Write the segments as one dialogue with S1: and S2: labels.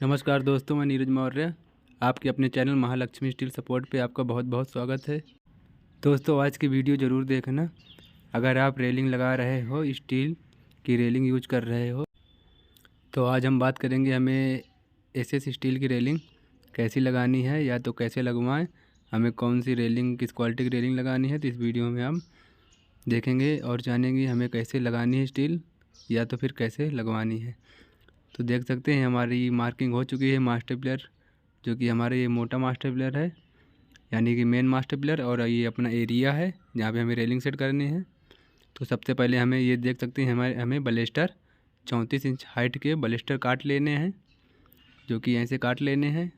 S1: नमस्कार दोस्तों, मैं नीरज मौर्य आपके अपने चैनल महालक्ष्मी स्टील सपोर्ट पे आपका बहुत बहुत स्वागत है। दोस्तों, आज की वीडियो ज़रूर देखना। अगर आप रेलिंग लगा रहे हो, स्टील की रेलिंग यूज कर रहे हो, तो आज हम बात करेंगे हमें एसएस स्टील की रेलिंग कैसी लगानी है या तो कैसे लगवाएं, हमें कौन सी रेलिंग, किस क्वालिटी की रेलिंग लगानी है। तो इस वीडियो में हम देखेंगे और जानेंगे हमें कैसे लगानी है स्टील या तो फिर कैसे लगवानी है। तो देख सकते हैं हमारी मार्किंग हो चुकी है मास्टर पिलर, जो कि हमारा ये मोटा मास्टर पिलर है, यानी कि मेन मास्टर पिलर, और ये अपना एरिया है जहाँ पे हमें रेलिंग सेट करनी है। तो सबसे पहले हमें ये देख सकते हैं हमें बलेस्टर 34 इंच हाइट के बलेस्टर काट लेने हैं, जो कि ऐसे काट लेने हैं।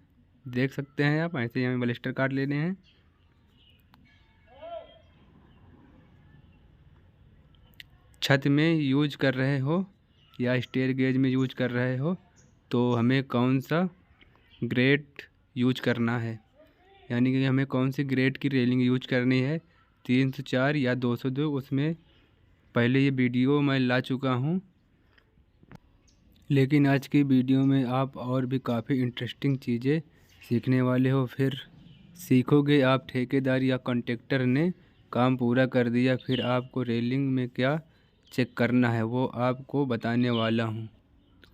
S1: देख सकते हैं आप, ऐसे ही हमें बलेस्टर काट लेने हैं। छत में यूज कर रहे हो या स्टेयर गेज में यूज कर रहे हो तो हमें कौन सा ग्रेड यूज करना है, यानी कि हमें कौन सी ग्रेड की रेलिंग यूज करनी है, 304 या 202। उसमें पहले ये वीडियो मैं ला चुका हूँ, लेकिन आज की वीडियो में आप और भी काफ़ी इंटरेस्टिंग चीज़ें सीखने वाले हो। फिर सीखोगे आप ठेकेदार या कॉन्ट्रैक्टर ने काम पूरा कर दिया, फिर आपको रेलिंग में क्या चेक करना है वो आपको बताने वाला हूँ।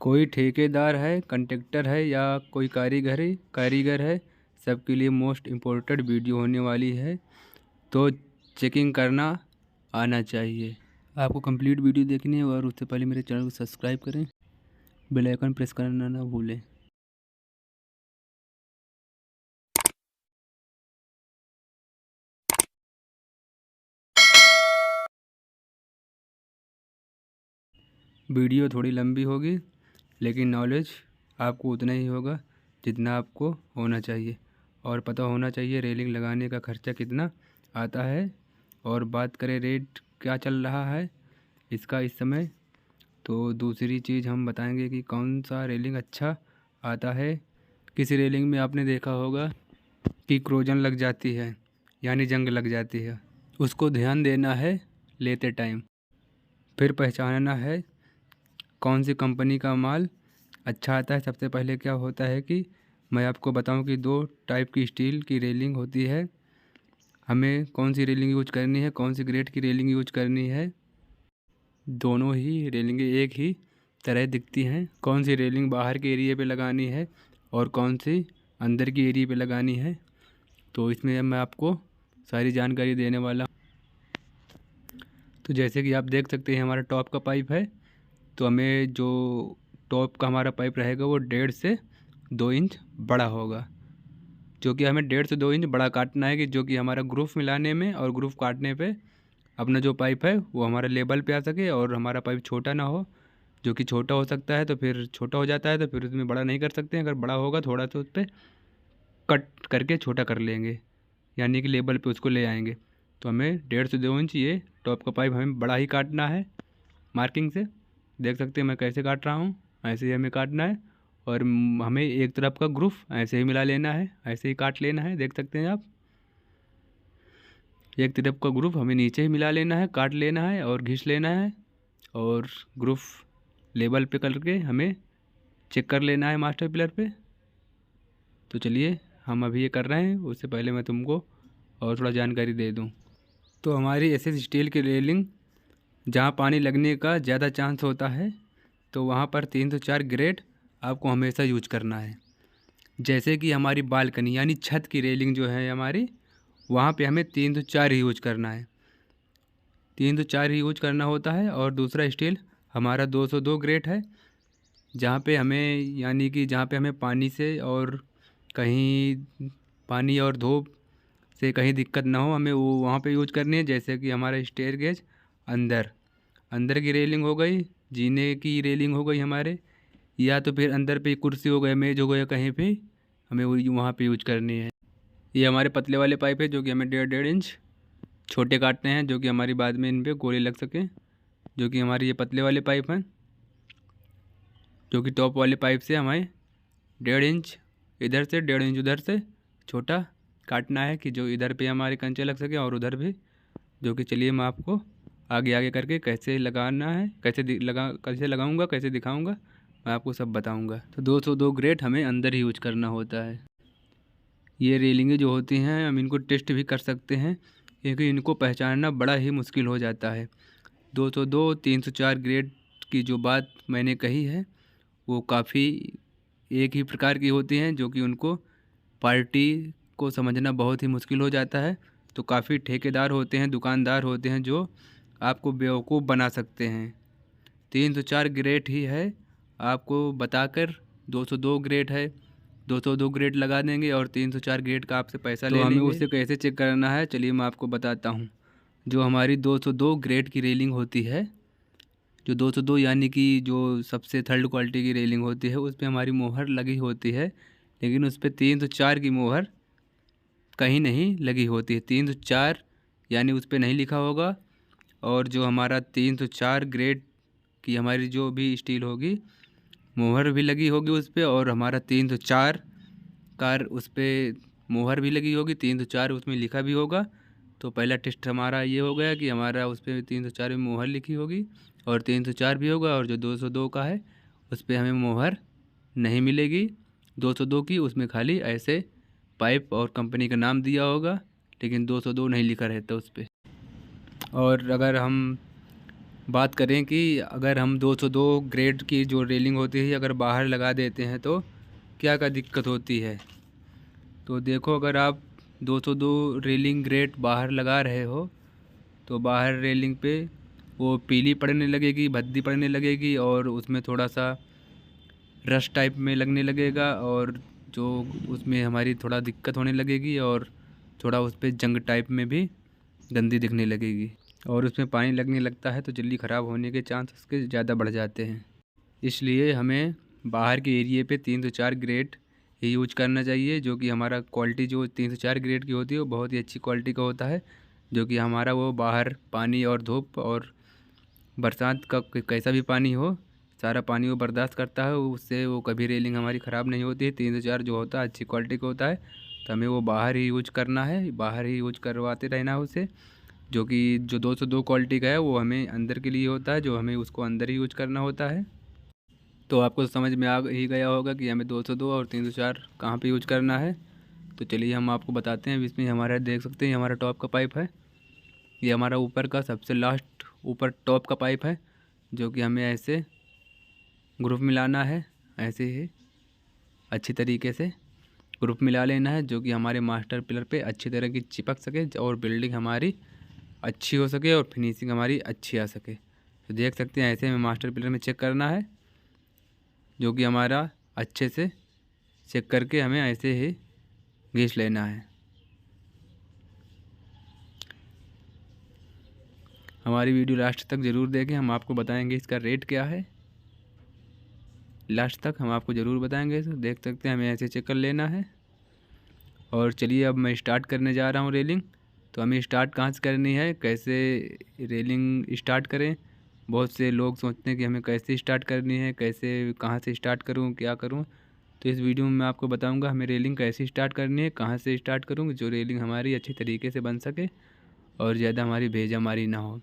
S1: कोई ठेकेदार है, कॉन्ट्रैक्टर है या कोई कारीगर है, सबके लिए मोस्ट इम्पोर्टेंट वीडियो होने वाली है, तो चेकिंग करना आना चाहिए। आपको कंप्लीट वीडियो देखनी है और उससे पहले मेरे चैनल को सब्सक्राइब करें, बेल आइकन प्रेस करना ना भूलें। वीडियो थोड़ी लंबी होगी, लेकिन नॉलेज आपको उतना ही होगा जितना आपको होना चाहिए, और पता होना चाहिए रेलिंग लगाने का खर्चा कितना आता है। और बात करें रेट क्या चल रहा है इसका इस समय, तो दूसरी चीज़ हम बताएंगे कि कौन सा रेलिंग अच्छा आता है। किसी रेलिंग में आपने देखा होगा कि क्रोजन लग जाती है, यानी जंग लग जाती है, उसको ध्यान देना है लेते टाइम। फिर पहचानना है कौन सी कंपनी का माल अच्छा आता है। सबसे पहले क्या होता है कि मैं आपको बताऊं कि दो टाइप की स्टील की रेलिंग होती है, हमें कौन सी रेलिंग यूज करनी है, कौन सी ग्रेड की रेलिंग यूज करनी है। दोनों ही रेलिंगें एक ही तरह दिखती हैं। कौन सी रेलिंग बाहर के एरिया पे लगानी है और कौन सी अंदर की एरिया पे लगानी है, तो इसमें मैं आपको सारी जानकारी देने वाला हूँ। तो जैसे कि आप देख सकते हैं हमारा टॉप का पाइप है, तो हमें जो टॉप का हमारा पाइप रहेगा वो 1.5 से 2 इंच बड़ा होगा, जो कि हमें 1.5 से 2 इंच बड़ा काटना है, कि जो कि हमारा ग्रूफ मिलाने में और ग्रूफ काटने पे अपना जो पाइप है वो हमारे लेवल पे आ सके, और हमारा पाइप छोटा ना हो। जो कि छोटा हो सकता है तो फिर छोटा हो जाता है, तो फिर उसमें बड़ा नहीं कर सकते हैं। अगर बड़ा होगा थोड़ा तो उस पर कट करके छोटा कर लेंगे, यानी कि लेवल पे उसको ले आएंगे। तो हमें 1.5 से 2 इंच ये टॉप का पाइप हमें बड़ा ही काटना है मार्किंग से। देख सकते हैं मैं कैसे काट रहा हूँ, ऐसे ही हमें काटना है। और हमें एक तरफ का ग्रूफ ऐसे ही मिला लेना है, ऐसे ही काट लेना है। देख सकते हैं आप, एक तरफ का ग्रुप हमें नीचे ही मिला लेना है, काट लेना है और घिस लेना है, और ग्रुप लेवल पे करके हमें चेक कर लेना है मास्टर पिलर पे। तो चलिए हम अभी ये कर रहे हैं, उससे पहले मैं तुमको और थोड़ा जानकारी दे दूं। तो हमारी एसएस स्टील की रेलिंग जहाँ पानी लगने का ज़्यादा चांस होता है, तो वहाँ पर 304 ग्रेड आपको हमेशा यूज करना है। जैसे कि हमारी बालकनी यानी छत की रेलिंग जो है हमारी, वहाँ पे हमें 304 ही यूज करना है, 304 ही यूज करना होता है। और दूसरा स्टील हमारा 202 ग्रेड है, जहाँ पे हमें, यानी कि जहाँ पे हमें पानी से और कहीं पानी और धूप से कहीं दिक्कत ना हो, हमें वो वहाँ पे यूज करनी है। जैसे कि हमारा स्टेयर गेज अंदर अंदर की रेलिंग हो गई, जीने की रेलिंग हो गई हमारे, या तो फिर अंदर पे कुर्सी हो गया, मेज हो गया, कहीं पे हमें वहाँ पे यूज करनी है। ये हमारे पतले वाले पाइप है, जो कि हमें 1.5 इंच छोटे काटने हैं, जो कि हमारी बाद में इन पर गोली लग सके। जो कि हमारे ये पतले वाले पाइप हैं, जो कि टॉप वाले पाइप से हमें 1.5 इंच इधर से 1.5 इंच उधर से छोटा काटना है, कि जो इधर पे हमारे कंचे लग सके और उधर भी। जो कि चलिए मैं आपको आगे आगे करके कैसे लगाना है, कैसे लगाऊंगा, कैसे दिखाऊंगा, मैं आपको सब बताऊंगा। तो 202 ग्रेड हमें अंदर ही यूज करना होता है। ये रेलिंगें जो होती हैं हम इनको टेस्ट भी कर सकते हैं, क्योंकि इनको पहचानना बड़ा ही मुश्किल हो जाता है। 202 304 ग्रेड की जो बात मैंने कही है वो काफ़ी एक ही प्रकार की होती हैं, जो कि उनको पार्टी को समझना बहुत ही मुश्किल हो जाता है। तो काफ़ी ठेकेदार होते हैं, दुकानदार होते हैं जो आपको बेवकूफ़ बना सकते हैं। 304 ग्रेड ही है, आपको बताकर 202 ग्रेड है, 202 ग्रेड लगा देंगे और 304 ग्रेड का आपसे पैसा ले लेंगे। तो हमें उसे कैसे चेक करना है, चलिए मैं आपको बताता हूँ। जो हमारी 202 ग्रेड की रेलिंग होती है, जो 202 यानी कि जो सबसे थर्ड क्वालिटी की रेलिंग होती है, उस पर हमारी मोहर लगी होती है, लेकिन उस पर 304 की मोहर कहीं नहीं लगी होती है। 304 यानी उस पर नहीं लिखा होगा। और जो हमारा 304 ग्रेड की हमारी जो भी स्टील होगी, मोहर भी लगी होगी उस पर, और हमारा 304 का उस पर मोहर भी लगी होगी, 304 उसमें लिखा भी होगा। तो पहला टेस्ट हमारा ये हो गया कि हमारा उस पर 304 में मोहर लिखी होगी और 304 भी होगा। और जो 202 का है उस पर हमें मोहर नहीं मिलेगी 202 की, उसमें खाली ऐसे पाइप और कंपनी का नाम दिया होगा, लेकिन 202 नहीं लिखा रहता उस पर। और अगर हम बात करें कि अगर हम 202 ग्रेड की जो रेलिंग होती है अगर बाहर लगा देते हैं तो क्या क्या दिक्कत होती है। तो देखो, अगर आप 202 रेलिंग ग्रेड बाहर लगा रहे हो तो बाहर रेलिंग पे वो पीली पड़ने लगेगी, भद्दी पड़ने लगेगी, और उसमें थोड़ा सा रस्ट टाइप में लगने लगेगा, और जो उसमें हमारी थोड़ा दिक्कत होने लगेगी, और थोड़ा उस पर जंग टाइप में भी गंदी दिखने लगेगी। और उसमें पानी लगने लगता है तो जल्दी ख़राब होने के चांस उसके ज़्यादा बढ़ जाते हैं। इसलिए हमें बाहर के एरिए पे 304 ग्रेड ही यूज करना चाहिए, जो कि हमारा क्वालिटी जो 304 ग्रेड की होती है वो बहुत ही अच्छी क्वालिटी का होता है, जो कि हमारा वो बाहर पानी और धूप और बरसात का कैसा भी पानी हो, सारा पानी वो बर्दाश्त करता है, उससे वो कभी रेलिंग हमारी ख़राब नहीं होती है। 304 जो होता है अच्छी क्वालिटी का होता है, तो हमें वो बाहर ही यूज करना है, बाहर ही यूज करवाते रहना है उसे। जो कि जो 202 क्वालिटी का है वो हमें अंदर के लिए होता है, जो हमें उसको अंदर ही यूज करना होता है। तो आपको समझ में आ ही गया होगा कि हमें 202 और 304 कहाँ पे यूज करना है। तो चलिए हम आपको बताते हैं। इसमें हमारा देख सकते हैं हमारा टॉप का पाइप है, ये हमारा ऊपर का सबसे लास्ट ऊपर टॉप का पाइप है, जो कि हमें ऐसे ग्रुप मिलाना है, ऐसे ही अच्छी तरीके से ग्रुप मिला लेना है, जो कि हमारे मास्टर पिलर पे अच्छी तरह की चिपक सके और बिल्डिंग हमारी अच्छी हो सके और फिनिशिंग हमारी अच्छी आ सके। तो देख सकते हैं ऐसे हमें मास्टर पिलर में चेक करना है, जो कि हमारा अच्छे से चेक करके हमें ऐसे ही घिस लेना है। हमारी वीडियो लास्ट तक ज़रूर देखें, हम आपको बताएंगे इसका रेट क्या है। लास्ट तक हम आपको ज़रूर बताएंगे। तो देख सकते हैं हमें ऐसे चेक कर लेना है। और चलिए अब मैं स्टार्ट करने जा रहा हूँ रेलिंग। तो हमें स्टार्ट कहाँ से करनी है, कैसे रेलिंग स्टार्ट करें। बहुत से लोग सोचते हैं कि हमें कैसे स्टार्ट करनी है, कैसे कहाँ से स्टार्ट करूँ, क्या करूँ। तो इस वीडियो में मैं आपको बताऊंगा हमें रेलिंग कैसे स्टार्ट करनी है, कहाँ से स्टार्ट करूँ, जो रेलिंग हमारी अच्छी तरीके से बन सके और ज़्यादा हमारी भेजामारी ना हो।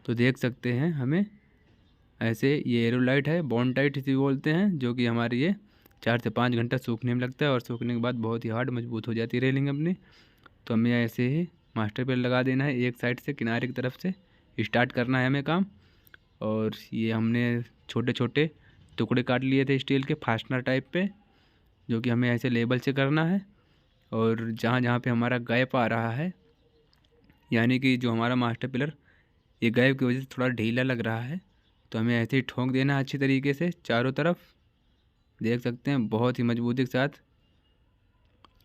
S1: तो देख सकते हैं हमें ऐसे ये एरोलाइट है, बॉन्ड टाइट इसे बोलते हैं, जो कि हमारी ये 4 से 5 घंटा सूखने में लगता है, और सूखने के बाद बहुत ही हार्ड मजबूत हो जाती है रेलिंग अपनी। तो हमें ऐसे ही मास्टर पे लगा देना है, एक साइड से किनारे की तरफ से स्टार्ट करना है हमें काम। और ये हमने छोटे छोटे टुकड़े काट लिए थे स्टील के फास्टनर टाइप पे, जो कि हमें ऐसे लेबल से करना है। और जहाँ जहाँ पे हमारा गैप आ रहा है, यानी कि जो हमारा मास्टर पिलर ये गैप की वजह से थोड़ा ढीला लग रहा है, तो हमें ऐसे ही ठोंक देना है अच्छी तरीके से चारों तरफ। देख सकते हैं बहुत ही मजबूती के साथ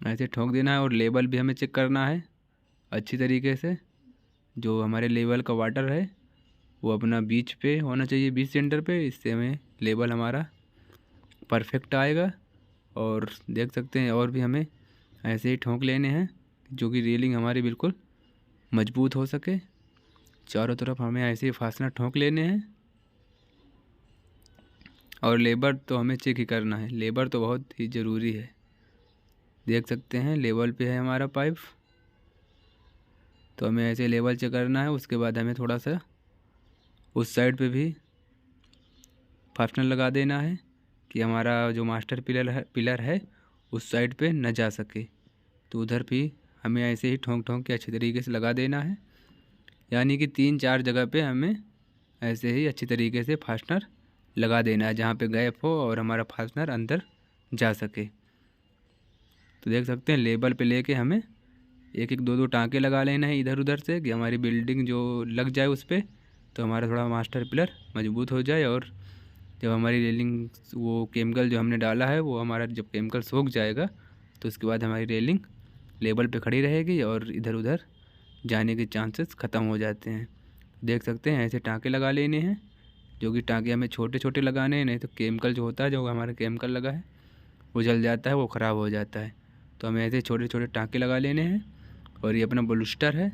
S1: ऐसे ठोंक देना है। और लेवल भी हमें चेक करना है अच्छी तरीके से। जो हमारे लेवल का वाटर है वो अपना बीच पे होना चाहिए, बीच सेंटर पे, इससे हमें लेवल हमारा परफेक्ट आएगा। और देख सकते हैं और भी हमें ऐसे ही ठोंक लेने हैं, जो कि रेलिंग हमारी बिल्कुल मजबूत हो सके। चारों तरफ हमें ऐसे ही फासना ठोंक लेने हैं। और लेबर तो हमें चेक ही करना है, लेबर तो बहुत ही ज़रूरी है। देख सकते हैं लेवल पे है हमारा पाइप, तो हमें ऐसे लेवल चेक करना है। उसके बाद हमें थोड़ा सा उस साइड पे भी फास्टनर लगा देना है, कि हमारा जो मास्टर पिलर है उस साइड पे न जा सके। तो उधर भी हमें ऐसे ही ठोंक ठोंक के अच्छी तरीके से लगा देना है, यानी कि 3-4 जगह पे हमें ऐसे ही अच्छी तरीके से फास्टनर लगा देना है, जहाँ पे गैप हो और हमारा फास्टनर अंदर जा सके। तो देख सकते हैं लेबल पे लेके हमें एक एक दो दो टाँके लगा लेना है इधर उधर से, कि हमारी बिल्डिंग जो लग जाए उस पर, तो हमारा थोड़ा मास्टर पिलर मजबूत हो जाए। और जब हमारी रेलिंग वो केमिकल जो हमने डाला है वो हमारा जब केमिकल सूख जाएगा तो उसके बाद हमारी रेलिंग लेबल पे खड़ी रहेगी और इधर उधर जाने के चांसेस ख़त्म हो जाते हैं। देख सकते हैं ऐसे टाँके लगा लेने हैं, जो कि टाँके हमें छोटे छोटे लगाने हैं, नहीं तो केमिकल जो होता है, जो हमारा केमिकल लगा है वो जल जाता है, वो ख़राब हो जाता है। तो हमें ऐसे छोटे छोटे टाँके लगा लेने हैं। और ये अपना ब्लूस्टर है,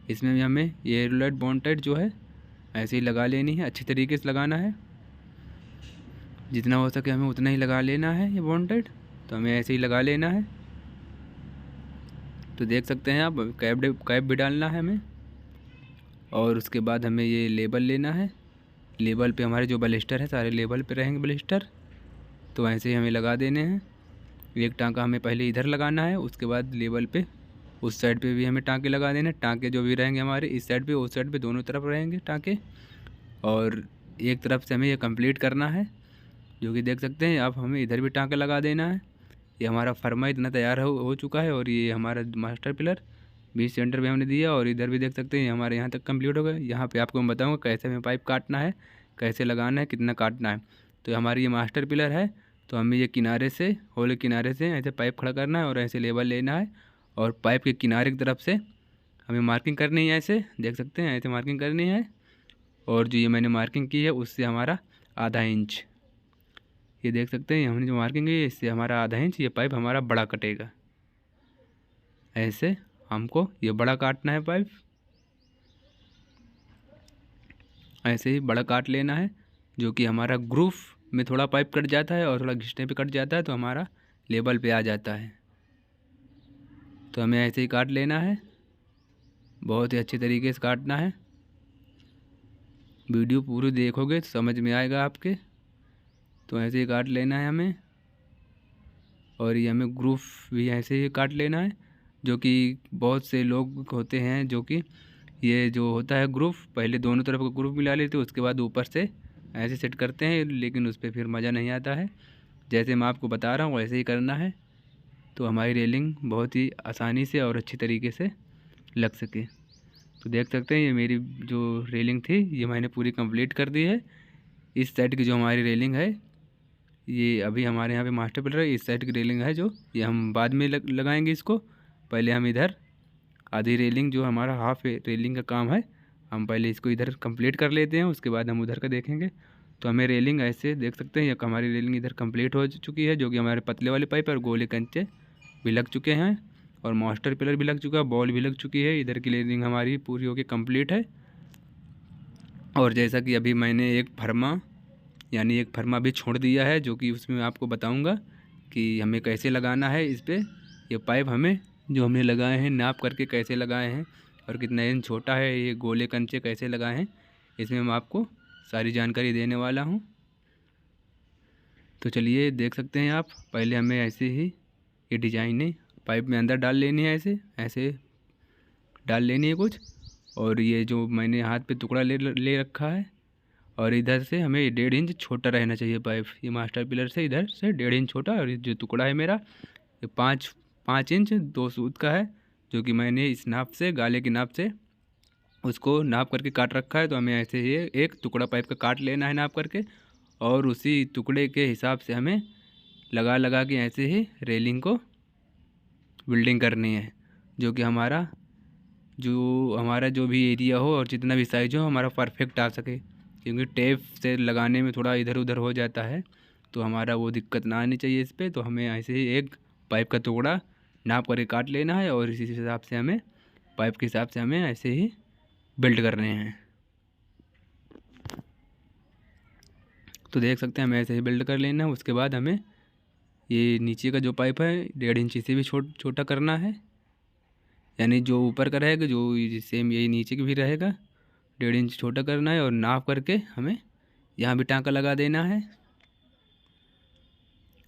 S1: इसमें भी हमें ये एरोलाइट बॉन्ड जो है ऐसे ही लगा लेनी है, अच्छी तरीके से लगाना है, जितना हो सके हमें उतना ही लगा लेना है ये बॉन्डेड। तो हमें ऐसे ही लगा लेना है। तो देख सकते हैं आप कैप भी डालना है हमें। और उसके बाद हमें ये लेबल लेना है, लेबल पे हमारे जो बलिस्टर है सारे लेबल पे रहेंगे बलिस्टर, तो ऐसे ही हमें लगा देने हैं। एक टाँका हमें पहले इधर लगाना है, उसके बाद लेबल पे उस साइड पे भी हमें टाँके लगा देने। टाँके जो भी रहेंगे हमारे इस साइड पे उस साइड पे दोनों तरफ रहेंगे टाँके, और एक तरफ से हमें ये कंप्लीट करना है, जो कि देख सकते हैं आप। हमें इधर भी टाँका लगा देना है। ये हमारा फर्मा इतना तैयार हो चुका है, और ये हमारा मास्टर पिलर बीच सेंटर पे हमने दिया, और इधर भी देख सकते हैं हमारे यहाँ तक कंप्लीट हो गया। यहाँ पे आपको मैं बताऊँगा कैसे हमें पाइप काटना है, कैसे लगाना है, कितना काटना है। तो हमारी ये मास्टर पिलर है, तो हमें ये किनारे से होल किनारे से ऐसे पाइप खड़ा करना है और ऐसे लेबल लेना है, और पाइप के किनारे की तरफ से हमें मार्किंग करनी है। ऐसे देख सकते हैं ऐसे मार्किंग करनी है, और जो ये मैंने मार्किंग की है उससे हमारा आधा इंच, ये देख सकते हैं हमने जो मार्किंग की है इससे हमारा आधा इंच ये पाइप हमारा बड़ा कटेगा। ऐसे हमको ये बड़ा काटना है पाइप, ऐसे ही बड़ा काट लेना है, जो कि हमारा ग्रूफ में थोड़ा पाइप कट जाता है और थोड़ा घिसने पे कट जाता है, तो हमारा लेबल पे आ जाता है। तो हमें ऐसे ही काट लेना है, बहुत ही अच्छी तरीके से काटना है। वीडियो पूरी देखोगे तो समझ में आएगा आपके। तो ऐसे ही काट लेना है हमें, और ये हमें ग्रूफ भी ऐसे ही काट लेना है, जो कि बहुत से लोग होते हैं जो कि ये जो होता है ग्रूफ पहले दोनों तरफ का ग्रूफ मिला लेते हैं, उसके बाद ऊपर से ऐसे सेट करते हैं, लेकिन उस पर फिर मज़ा नहीं आता है। जैसे मैं आपको बता रहा हूँ वैसे ही करना है, तो हमारी रेलिंग बहुत ही आसानी से और अच्छी तरीके से लग सके। तो देख सकते हैं ये मेरी जो रेलिंग थी ये मैंने पूरी कंप्लीट कर दी है। इस साइड की जो हमारी रेलिंग है ये अभी हमारे यहाँ पे मास्टर पिलर है, इस साइड की रेलिंग है जो ये हम बाद में लगाएंगे इसको। पहले हम इधर आधी रेलिंग जो हमारा हाफ रेलिंग का काम है हम पहले इसको इधर कंप्लीट कर लेते हैं, उसके बाद हम उधर का देखेंगे। तो हमें रेलिंग ऐसे देख सकते हैं, हमारी रेलिंग इधर कंप्लीट हो चुकी है, जो कि हमारे पतले वाले पाइप और गोले कंचे भी लग चुके हैं, और मास्टर पिलर भी लग चुका है, बॉल भी लग चुकी है। इधर की रेलिंग हमारी पूरी होकर कंप्लीट है। और जैसा कि अभी मैंने एक फर्मा भी छोड़ दिया है, जो कि उसमें मैं आपको बताऊंगा कि हमें कैसे लगाना है इस पर। ये पाइप हमें जो हमने लगाए हैं नाप करके कैसे लगाए हैं, और कितना इंच छोटा है, ये गोले कंचे कैसे लगाए हैं, इसमें मैं आपको सारी जानकारी देने वाला हूँ। तो चलिए देख सकते हैं आप। पहले हमें ऐसे ही ये डिजाइनें पाइप में अंदर डाल लेनी है, ऐसे ऐसे डाल लेनी है कुछ। और ये जो मैंने हाथ पे टुकड़ा ले रखा है, और इधर से हमें 1.5 इंच छोटा रहना चाहिए पाइप, ये मास्टर पिलर से इधर से 1.5 इंच छोटा। और ये जो टुकड़ा है मेरा ये 5 इंच 2 सूत का है, जो कि मैंने इस नाप से गाले की नाप से उसको नाप करके काट रखा है। तो हमें ऐसे ही एक टुकड़ा पाइप का काट लेना है नाप करके, और उसी टुकड़े के हिसाब से हमें लगा के ऐसे ही रेलिंग को बिल्डिंग करनी है, जो कि हमारा जो भी एरिया हो और जितना भी साइज हो हमारा परफेक्ट आ सके। क्योंकि टेप से लगाने में थोड़ा इधर उधर हो जाता है, तो हमारा वो दिक्कत ना आनी चाहिए इस पर। तो हमें ऐसे ही एक पाइप का टुकड़ा नाप करके काट लेना है, और इसी हिसाब से हमें पाइप के हिसाब से हमें ऐसे ही बिल्ड करने हैं। तो देख सकते हैं हमें ऐसे ही बिल्ड कर लेना है। उसके बाद हमें ये नीचे का जो पाइप है 1.5 इंच से भी छोटा करना है, यानी जो ऊपर का रहेगा जो सेम यही नीचे की भी रहेगा 1.5 इंच छोटा करना है, और नाप करके हमें यहाँ भी टाँका लगा देना है।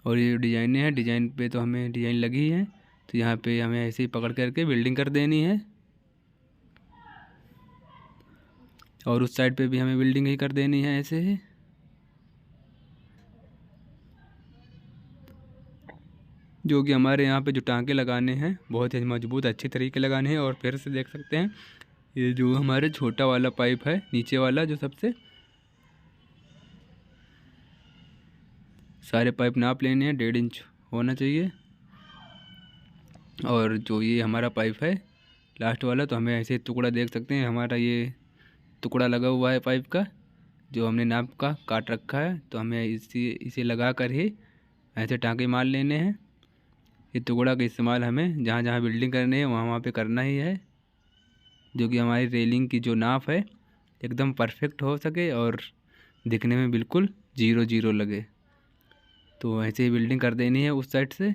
S1: और ये डिज़ाइनें हैं, डिज़ाइन पे तो हमें डिज़ाइन लगी है, तो यहाँ पे हमें ऐसे ही पकड़ करके वेल्डिंग कर देनी है। और उस साइड पे भी हमें वेल्डिंग ही कर देनी है ऐसे ही। जो कि हमारे यहाँ पे जो टांके लगाने हैं बहुत ही मजबूत अच्छे तरीके लगाने हैं। और फिर से देख सकते हैं ये जो हमारे छोटा वाला पाइप है नीचे वाला, जो सबसे सारे पाइप नाप लेने हैं, 1.5 इंच होना चाहिए। और जो ये हमारा पाइप है लास्ट वाला, तो हमें ऐसे टुकड़ा देख सकते हैं, हमारा ये टुकड़ा लगा हुआ है पाइप का जो हमने नाप का काट रखा है। तो हमें इसे लगा कर ही ऐसे टाँके मार लेने हैं। ये टुकड़ा का इस्तेमाल हमें जहाँ जहाँ बिल्डिंग करनी है वहाँ वहाँ पे करना ही है, जो कि हमारी रेलिंग की जो नाप है एकदम परफेक्ट हो सके और दिखने में बिल्कुल 0-0 लगे। तो ऐसे ही बिल्डिंग कर देनी है उस साइड से।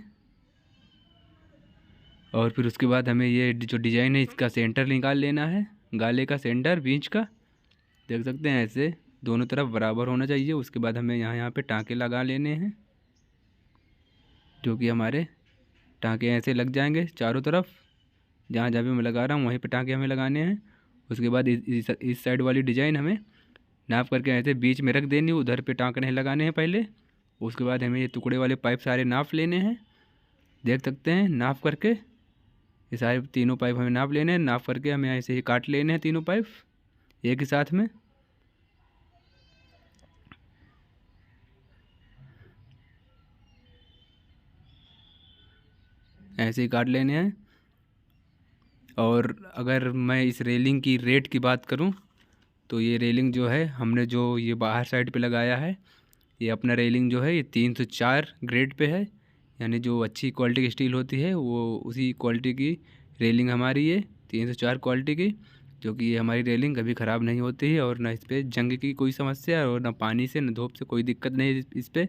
S1: और फिर उसके बाद हमें ये जो डिज़ाइन है इसका सेंटर निकाल लेना है, गाले का सेंटर बीच का, देख सकते हैं ऐसे दोनों तरफ बराबर होना चाहिए। उसके बाद हमें यहाँ पे टाँके लगा लेने हैं, जो कि हमारे टाँके ऐसे लग जाएंगे चारों तरफ। जहाँ जहाँ भी मैं लगा रहा हूँ वहीं पे टाँके हमें लगाने हैं। उसके बाद इस साइड वाली डिज़ाइन हमें नाप करके ऐसे बीच में रख देनी, उधर पे टाँके नहीं लगाने हैं पहले। उसके बाद हमें ये टुकड़े वाले पाइप सारे नाप लेने हैं, देख सकते हैं नाप करके ये सारे तीनों पाइप हमें नाप लेने हैं। नाप करके हमें ऐसे ही काट लेने हैं तीनों पाइप एक ही साथ में। ऐसे ही काट लेने हैं। और अगर मैं इस रेलिंग की रेट की बात करूं तो ये रेलिंग जो है हमने जो ये बाहर साइड पे लगाया है, ये अपना रेलिंग जो है ये 304 ग्रेड पे है, यानी जो अच्छी क्वालिटी की स्टील होती है वो उसी क्वालिटी की रेलिंग हमारी है 304 क्वालिटी की, जो कि ये हमारी रेलिंग कभी ख़राब नहीं होती है। और ना इस पर जंग की कोई समस्या और ना पानी से ना धूप से कोई दिक्कत नहीं इस पर,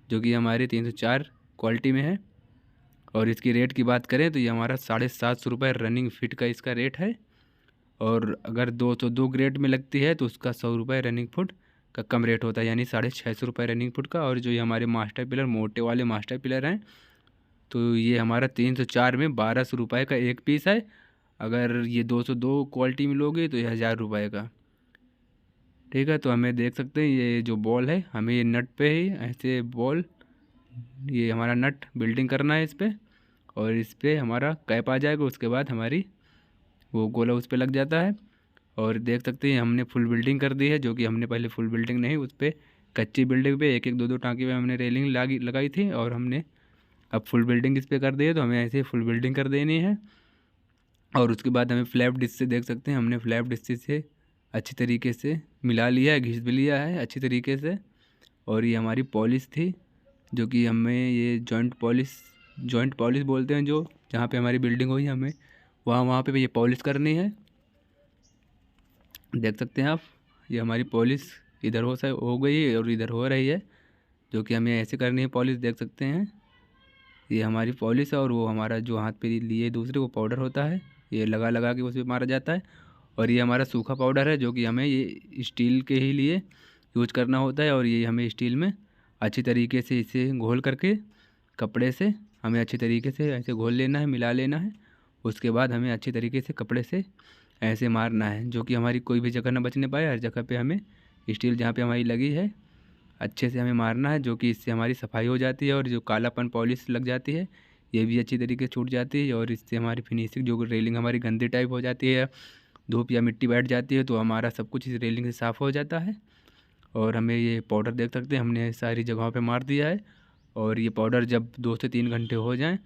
S1: जो कि हमारे 304 क्वालिटी में है। और इसकी रेट की बात करें तो ये हमारा 750 रुपये रनिंग फिट का इसका रेट है। और अगर 202 ग्रेड में लगती है तो उसका 100 रुपये रनिंग फुट का कम रेट होता है, यानी 650 रुपये रनिंग फुट का। और जो ये हमारे मास्टर पिलर मोटे वाले मास्टर पिलर हैं तो ये हमारा 304 में 1200 रुपये का एक पीस है। अगर ये 202 क्वालिटी में लोगे तो ये 1000 रुपये का, ठीक है। तो हमें देख सकते हैं ये जो बॉल है हमें ये नट पे ही ऐसे बॉल, ये हमारा नट बिल्डिंग करना है इस पर, और इस पर हमारा कैप आ जाएगा। उसके बाद हमारी वो गोला उस पर लग जाता है। और देख सकते हैं हमने फुल बिल्डिंग कर दी है, जो कि हमने पहले फुल बिल्डिंग नहीं, उस पर कच्ची बिल्डिंग पे एक एक दो दो टाँकी पे हमने रेलिंग लगाई थी, और हमने अब फुल बिल्डिंग इस पर कर दी है। तो हमें ऐसे फुल बिल्डिंग कर देनी है। और उसके बाद हमें फ्लैप डिश से देख सकते हैं हमने फ्लैप डिश से अच्छी तरीके से मिला लिया है, घिस भी लिया है अच्छी तरीके से। और ये हमारी पॉलिश थी, जो कि हमें ये जॉइंट पॉलिश बोलते हैं, जो जहाँ पे हमारी बिल्डिंग हुई हमें वहाँ पे ये पॉलिश करनी है। देख सकते हैं आप ये हमारी पॉलिश इधर हो गई है और इधर हो रही है, जो कि हमें ऐसे करनी है पॉलिश। देख सकते हैं ये हमारी पॉलिश है। और वो हमारा जो हाथ पे लिए दूसरे वो पाउडर होता है, ये लगा लगा के उस पर मारा जाता है। और ये हमारा सूखा पाउडर है, जो कि हमें ये स्टील के ही लिए यूज करना होता है। और ये हमें स्टील में अच्छी तरीके से इसे घोल करके कपड़े से हमें अच्छी तरीके से ऐसे घोल लेना है, मिला लेना है। उसके बाद हमें अच्छी तरीके से कपड़े से ऐसे मारना है, जो कि हमारी कोई भी जगह ना बचने पाए। हर जगह पे हमें स्टील जहाँ पे हमारी लगी है अच्छे से हमें मारना है, जो कि इससे हमारी सफाई हो जाती है। और जो कालापन पॉलिश लग जाती है ये भी अच्छी तरीके से छूट जाती है। और इससे हमारी फिनिशिंग जो रेलिंग हमारी गंदी टाइप हो जाती है, धूप या मिट्टी बैठ जाती है, तो हमारा सब कुछ इस रेलिंग से साफ़ हो जाता है। और हमें ये पाउडर देख सकते हैं हमने सारी जगहों पे मार दिया है। और ये पाउडर जब 2 से 3 घंटे हो जाएं,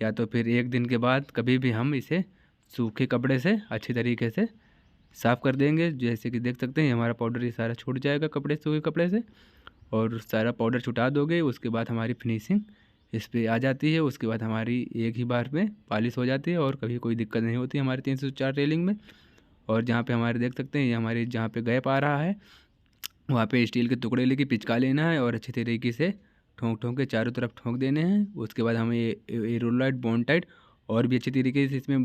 S1: या तो फिर 1 दिन के बाद कभी भी हम इसे सूखे कपड़े से अच्छी तरीके से साफ़ कर देंगे। जैसे कि देख सकते हैं हमारा पाउडर ये सारा छूट जाएगा कपड़े सूखे कपड़े से। और सारा पाउडर छुटा दोगे उसके बाद हमारी फिनिशिंग इस पर आ जाती है। उसके बाद हमारी एक ही बार में पॉलिश हो जाती है और कभी कोई दिक्कत नहीं होती हमारे 304 रेलिंग में। और जहाँ पे हमारे देख सकते हैं ये हमारे जहाँ पे गैप आ रहा है वहाँ पे स्टील के टुकड़े लेके पिचका लेना है और अच्छी तरीके से ठोंक ठोंक के चारों तरफ ठोंक देने हैं। उसके बाद हमें ये रोलाइट बॉन्ड टाइट और भी अच्छी तरीके से इसमें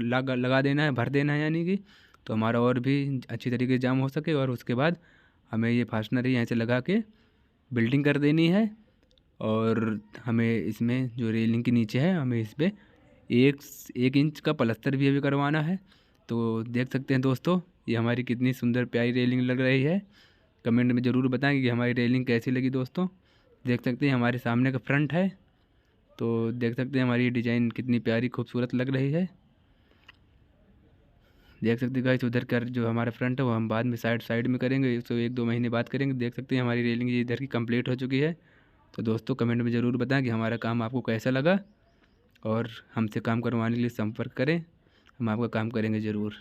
S1: लगा देना है, भर देना है, यानी कि तो हमारा और भी अच्छी तरीके से जाम हो सके। और उसके बाद हमें ये फास्टनर ही यहाँ से लगा के बिल्डिंग कर देनी है। और हमें इसमें जो रेलिंग के नीचे है हमें इस पर एक इंच का प्लास्तर भी अभी करवाना है। तो देख सकते हैं दोस्तों, ये हमारी कितनी सुंदर प्यारी रेलिंग लग रही है। कमेंट में ज़रूर बताएं कि हमारी रेलिंग कैसी लगी दोस्तों। देख सकते हैं हमारे सामने का फ्रंट है, तो देख सकते हैं हमारी डिज़ाइन कितनी प्यारी खूबसूरत लग रही है। देख सकते हैं गाइस, उधर कर जो हमारा फ्रंट है वो हम बाद में साइड में करेंगे, तो 1-2 महीने बाद करेंगे। देख सकते हैं हमारी रेलिंग इधर की कंप्लीट हो चुकी है। तो दोस्तों कमेंट में ज़रूर बताएं कि हमारा काम आपको कैसा लगा, और हमसे काम करवाने के लिए संपर्क करें, हम आपका काम करेंगे ज़रूर।